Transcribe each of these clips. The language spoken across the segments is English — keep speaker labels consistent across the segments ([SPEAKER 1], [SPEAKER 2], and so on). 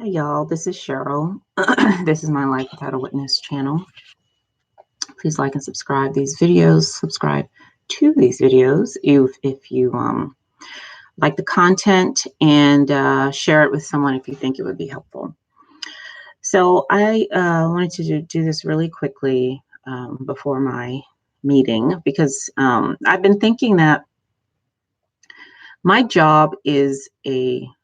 [SPEAKER 1] Hi, y'all. This is Cheryl. This is my Life Without a Witness channel. Please like and subscribe these videos. Subscribe to these videos if you like the content, and share it with someone if you think it would be helpful. So I wanted to do this really quickly before my meeting because I've been thinking that my job is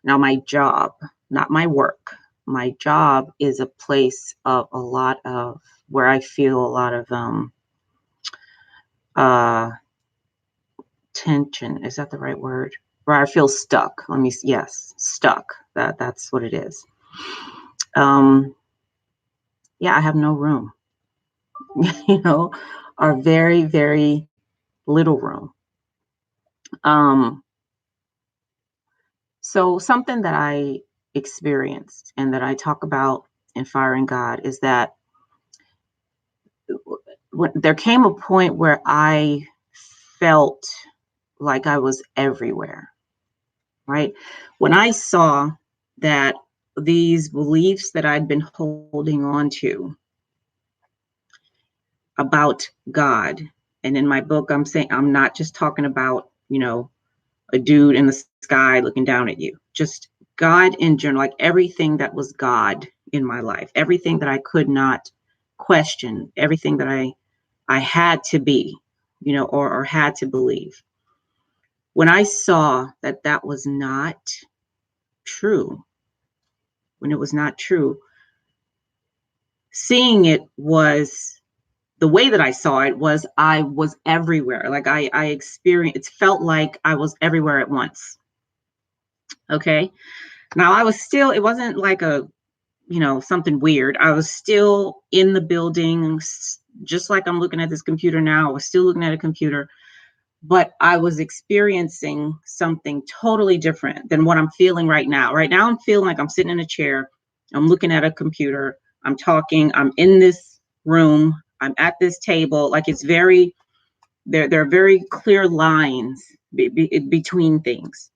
[SPEAKER 1] my job, not my work. My job is a place of a lot of where I feel a lot of uh, tension. Is that the right word? Where I feel stuck. Yes, stuck. That's what it is. Yeah, I have no room, or very, very little room. So something that I experienced and that I talk about in Firing God is that there came a point where I felt like I was everywhere, right? When I saw that these beliefs that I'd been holding on to about God, and in my book, I'm saying I'm not just talking about, a dude in the sky looking down at you, just God in general, like everything that was God in my life, everything that I could not question, everything that I had to be, or had to believe. When I saw that that was not true, when it was not true, seeing it was the way that I saw it was I was everywhere. Like I experienced, it felt like I was everywhere at once. Okay. Now it wasn't like something weird. I was still in the building, just like I'm looking at this computer now. I was still looking at a computer, but I was experiencing something totally different than what I'm feeling right now. Right now, I'm feeling like I'm sitting in a chair. I'm looking at a computer. I'm talking. I'm in this room. I'm at this table. Like there are very clear lines between things.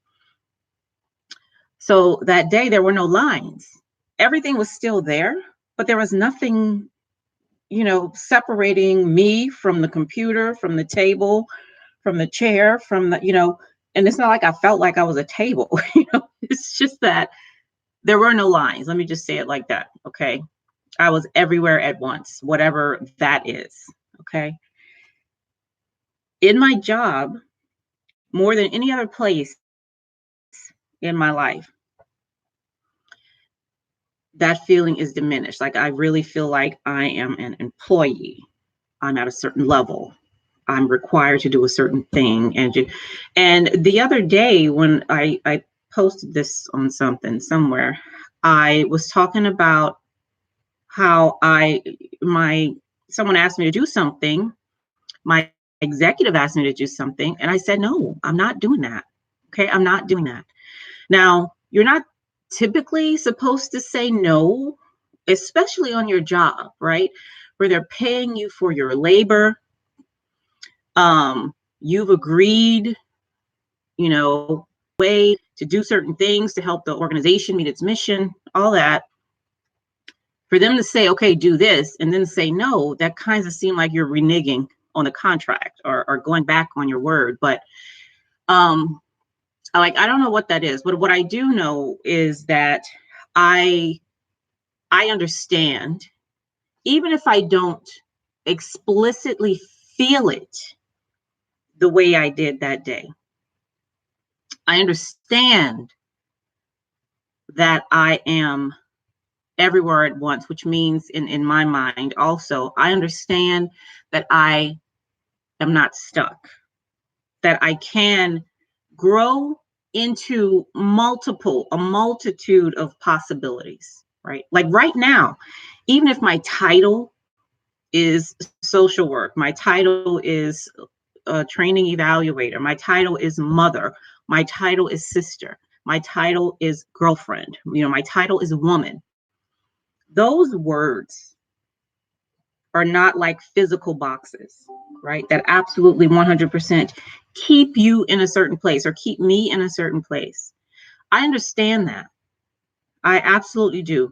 [SPEAKER 1] So that day, there were no lines. Everything was still there, but there was nothing, separating me from the computer, from the table, from the chair, and it's not like I felt like I was a table, it's just that there were no lines. Let me just say it like that. Okay. I was everywhere at once, whatever that is. Okay. In my job, more than any other place in my life, that feeling is diminished. Like I really feel like I am an employee. I'm at a certain level. I'm required to do a certain thing. And the other day when I posted this on somewhere, I was talking about how someone asked me to do something. My executive asked me to do something. And I said, no, I'm not doing that. Okay. I'm not doing that. Now, you're not typically supposed to say no, especially on your job, right? Where they're paying you for your labor. You've agreed, way to do certain things to help the organization meet its mission, all that. For them to say, okay, do this, and then say no, that kind of seemed like you're reneging on the contract or going back on your word. But I don't know what that is, but what I do know is that I understand, even if I don't explicitly feel it the way I did that day. I understand that I am everywhere at once, which means in my mind also, I understand that I am not stuck, that I can grow into a multitude of possibilities, right? Like right now, even if my title is social work, my title is a training evaluator, my title is mother, my title is sister, my title is girlfriend, my title is woman. Those words are not like physical boxes, right? That absolutely 100% keep you in a certain place or keep me in a certain place. I understand that. I absolutely do.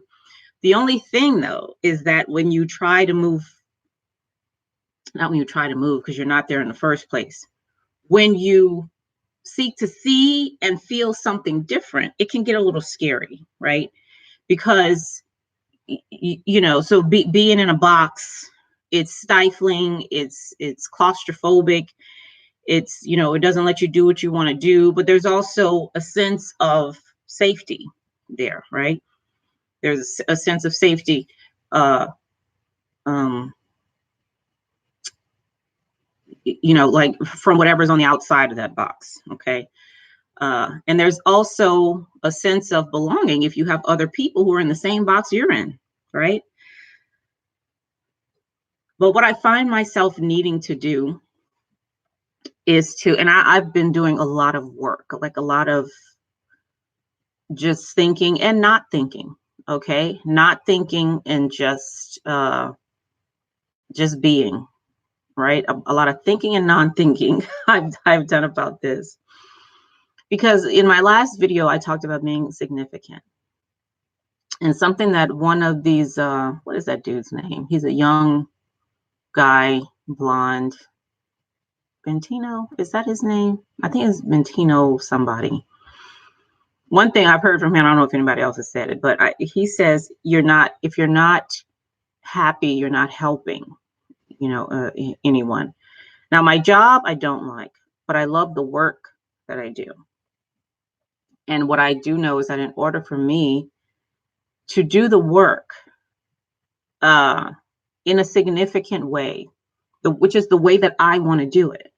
[SPEAKER 1] The only thing though is that when you try to move, not when you try to move because you're not there in the first place, when you seek to see and feel something different, it can get a little scary, right? Because so being in a box, it's stifling, it's claustrophobic, it's it doesn't let you do what you want to do, but there's also a sense of safety there, right? There's a sense of safety, uh um like from whatever's on the outside of that box, okay? And there's also a sense of belonging if you have other people who are in the same box you're in, right? But what I find myself needing to do is and I've been doing a lot of work, like a lot of just thinking and not thinking, okay? Not thinking and just being, right? A lot of thinking and non-thinking I've done about this. Because in my last video, I talked about being significant. And something that one of these, what is that dude's name? He's a young guy, blonde. Bentino, is that his name? I think it's Bentino somebody. One thing I've heard from him, I don't know if anybody else has said it, but he says, if you're not happy, you're not helping, anyone. Now, my job, I don't like, but I love the work that I do. And what I do know is that in order for me to do the work in a significant way, which is the way that I want to do it,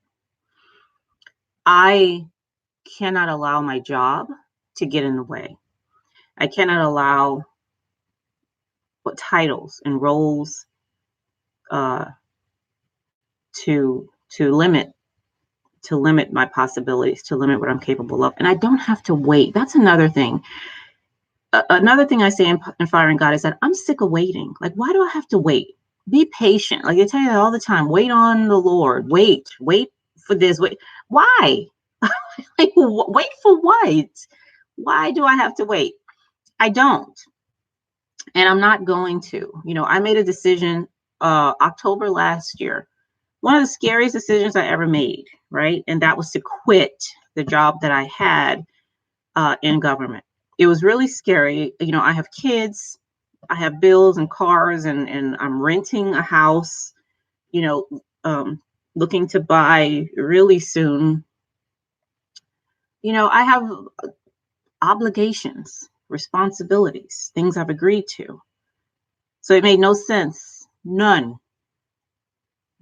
[SPEAKER 1] I cannot allow my job to get in the way. I cannot allow what titles and roles to limit my possibilities, to limit what I'm capable of. And I don't have to wait. That's another thing. Another thing I say in Firing God is that I'm sick of waiting. Like, why do I have to wait? Be patient. Like they tell you that all the time. Wait on the Lord. Wait for this. Wait. Why? Like, wait for what? Why do I have to wait? I don't. And I'm not going to. I made a decision October last year. One of the scariest decisions I ever made, right? And that was to quit the job that I had in government. It was really scary. I have kids, I have bills and cars, and I'm renting a house, looking to buy really soon. I have obligations, responsibilities, things I've agreed to. So it made no sense, none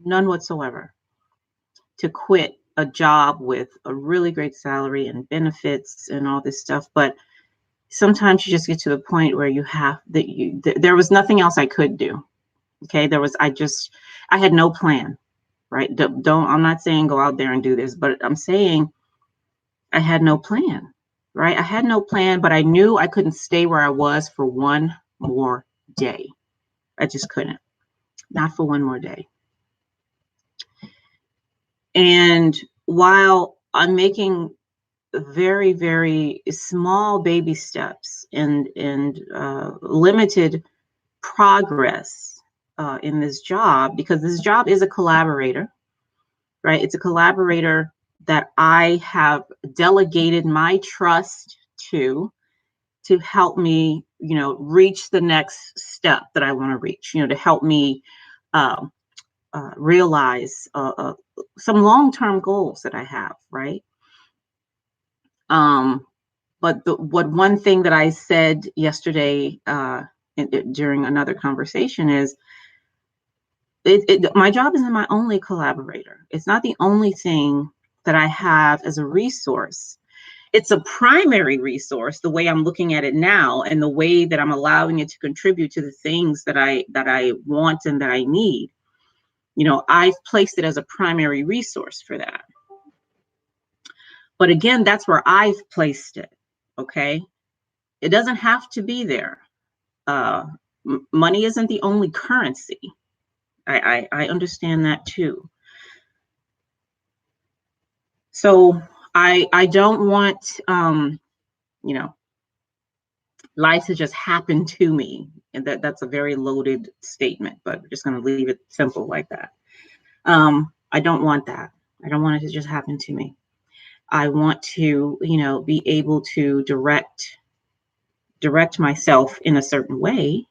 [SPEAKER 1] whatsoever, to quit a job with a really great salary and benefits and all this stuff. But sometimes you just get to the point where there was nothing else I could do. Okay. I had no plan, right? I'm not saying go out there and do this, but I'm saying I had no plan, right? I had no plan, but I knew I couldn't stay where I was for one more day. I just couldn't, not for one more day. And while I'm making very, very small baby steps and limited progress in this job, because this job is a collaborator, right? It's a collaborator that I have delegated my trust to help me, reach the next step that I want to reach, to help me realize some long-term goals that I have, right? But one thing that I said yesterday during another conversation is my job isn't my only collaborator. It's not the only thing that I have as a resource. It's a primary resource, the way I'm looking at it now, and the way that I'm allowing it to contribute to the things that I want and that I need. I've placed it as a primary resource for that. But again, that's where I've placed it. Okay. It doesn't have to be there. Money isn't the only currency. I understand that too. So I don't want, Life has just happened to me. And that's a very loaded statement, but we're just going to leave it simple like that. I don't want that. I don't want it to just happen to me. I want to, be able to direct myself in a certain way,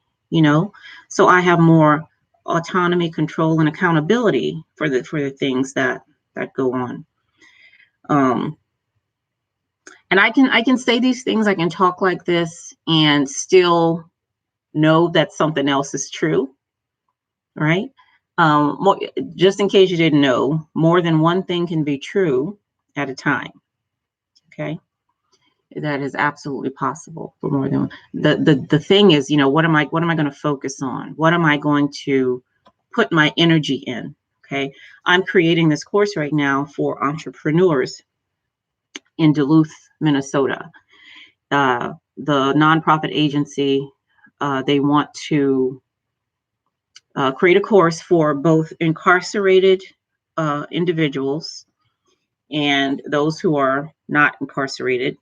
[SPEAKER 1] so I have more autonomy, control, and accountability for the things that go on. And I can say these things, I can talk like this and still know that something else is true, right? Just in case you didn't know, more than one thing can be true at a time. Okay, that is absolutely possible for more than the thing is, what am I going to focus on? What am I going to put my energy in? Okay, I'm creating this course right now for entrepreneurs in Duluth, Minnesota. The nonprofit agency, they want to create a course for both incarcerated individuals and those who are not incarcerated,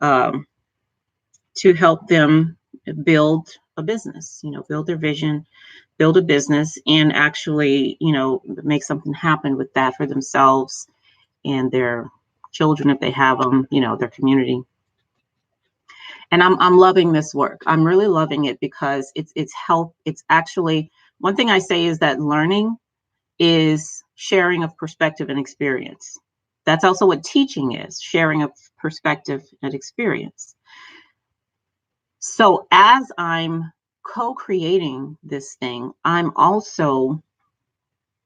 [SPEAKER 1] to help them build a business, build their vision, build a business, and actually, make something happen with that for themselves and their children if they have them, their community. And I'm loving this work. I'm really loving it because it's help. It's actually, one thing I say is that learning is sharing of perspective and experience. That's also what teaching is, sharing of perspective and experience. So as I'm co-creating this thing, I'm also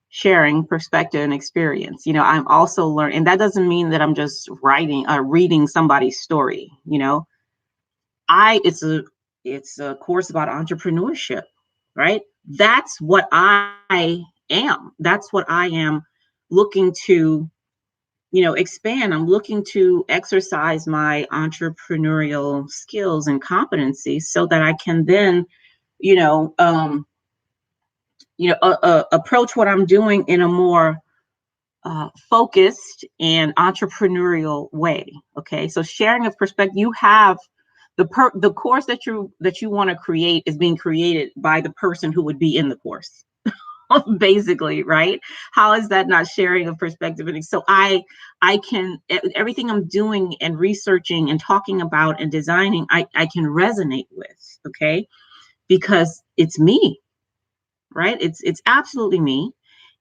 [SPEAKER 1] sharing perspective and experience. I'm also learning, and that doesn't mean that I'm just writing or reading somebody's story. It's a course about entrepreneurship, right? That's what I am. That's what I am looking to, expand. I'm looking to exercise my entrepreneurial skills and competencies so that I can then, approach what I'm doing in a more focused and entrepreneurial way. Okay, so sharing of perspective, you have the course that you want to create is being created by the person who would be in the course. Basically, right? How is that not sharing of perspective? And so I can, everything I'm doing and researching and talking about and designing, I can resonate with, okay? Because it's me, right? It's absolutely me.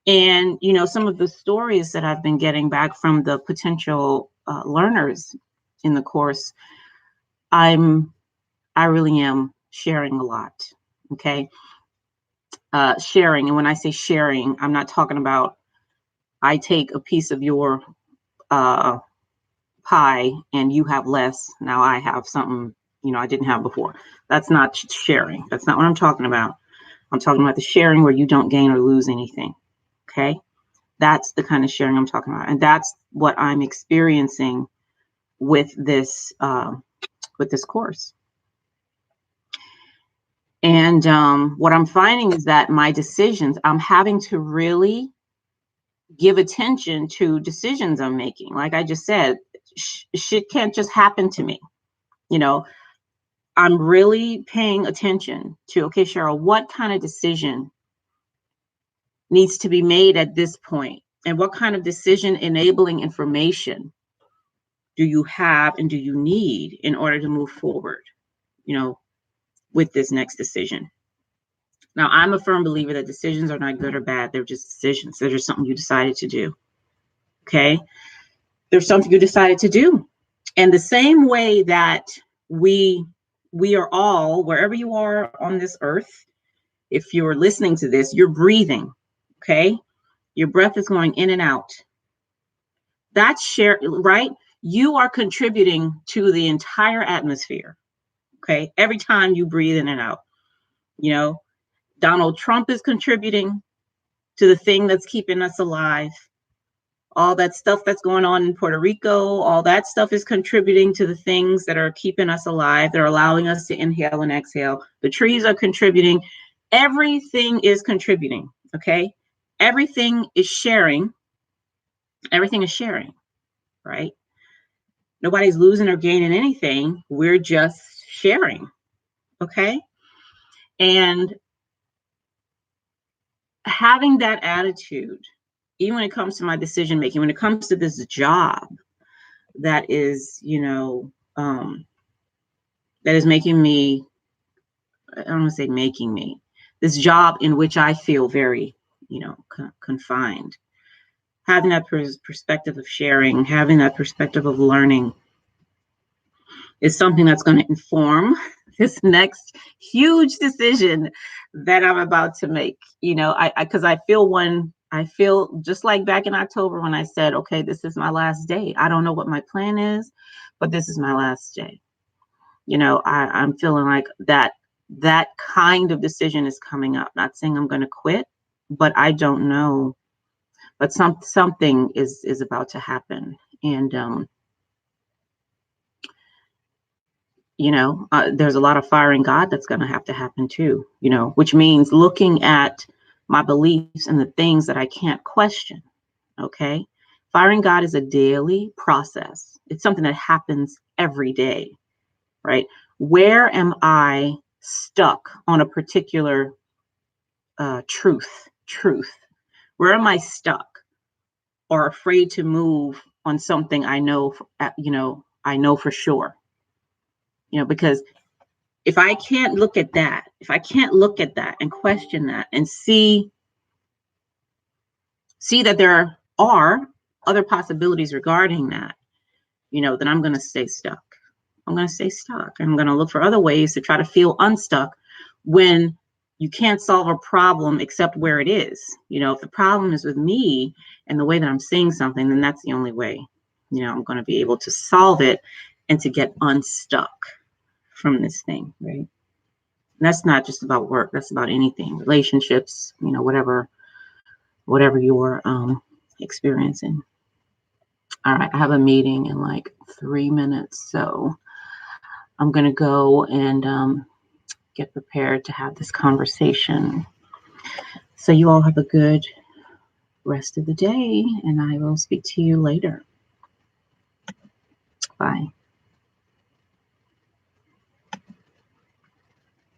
[SPEAKER 1] And some of the stories that I've been getting back from the potential learners in the course, I really am sharing a lot. Okay. Sharing. And when I say sharing, I'm not talking about I take a piece of your pie and you have less. Now I have something, I didn't have before. That's not sharing. That's not what I'm talking about. I'm talking about the sharing where you don't gain or lose anything. Okay. That's the kind of sharing I'm talking about. And that's what I'm experiencing with this course. And what I'm finding is that my decisions, I'm having to really give attention to decisions I'm making. Like I just said, shit can't just happen to me. I'm really paying attention to, okay, Cheryl, what kind of decision needs to be made at this point? And what kind of decision enabling information do you have and do you need in order to move forward, with this next decision? Now, I'm a firm believer that decisions are not good or bad. They're just decisions. They're just something you decided to do. Okay. There's something you decided to do. And the same way that we are all, wherever you are on this earth, if you're listening to this, you're breathing. Okay. Your breath is going in and out. That's share, right? You are contributing to the entire atmosphere. Okay. Every time you breathe in and out, Donald Trump is contributing to the thing that's keeping us alive. All that stuff that's going on in Puerto Rico, all that stuff is contributing to the things that are keeping us alive. They're allowing us to inhale and exhale. The trees are contributing. Everything is contributing. Okay. Everything is sharing. Everything is sharing, right? Nobody's losing or gaining anything. We're just sharing. Okay. And having that attitude, even when it comes to my decision making, when it comes to this job that is, that is making me, I don't want to say making me, this job in which I feel very, confined. Having that perspective of sharing, having that perspective of learning is something that's going to inform this next huge decision that I'm about to make. Because I feel just like back in October when I said, okay, this is my last day. I don't know what my plan is, but this is my last day. I'm feeling like that kind of decision is coming up. Not saying I'm going to quit, but I don't know. But something is about to happen. And, there's a lot of firing God that's going to have to happen too, which means looking at my beliefs and the things that I can't question. Okay. Firing God is a daily process. It's something that happens every day, right? Where am I stuck on a particular truth? Where am I stuck or afraid to move on something I know for sure? Because if I can't look at that and question that and see that there are other possibilities regarding that, then I'm going to stay stuck. I'm going to stay stuck. I'm going to look for other ways to try to feel unstuck when you can't solve a problem except where it is. If the problem is with me and the way that I'm seeing something, then that's the only way, I'm going to be able to solve it and to get unstuck from this thing, right? And that's not just about work. That's about anything, relationships, whatever you're experiencing. All right, I have a meeting in like 3 minutes, so I'm going to go and get prepared to have this conversation. So you all have a good rest of the day, and I will speak to you later. Bye.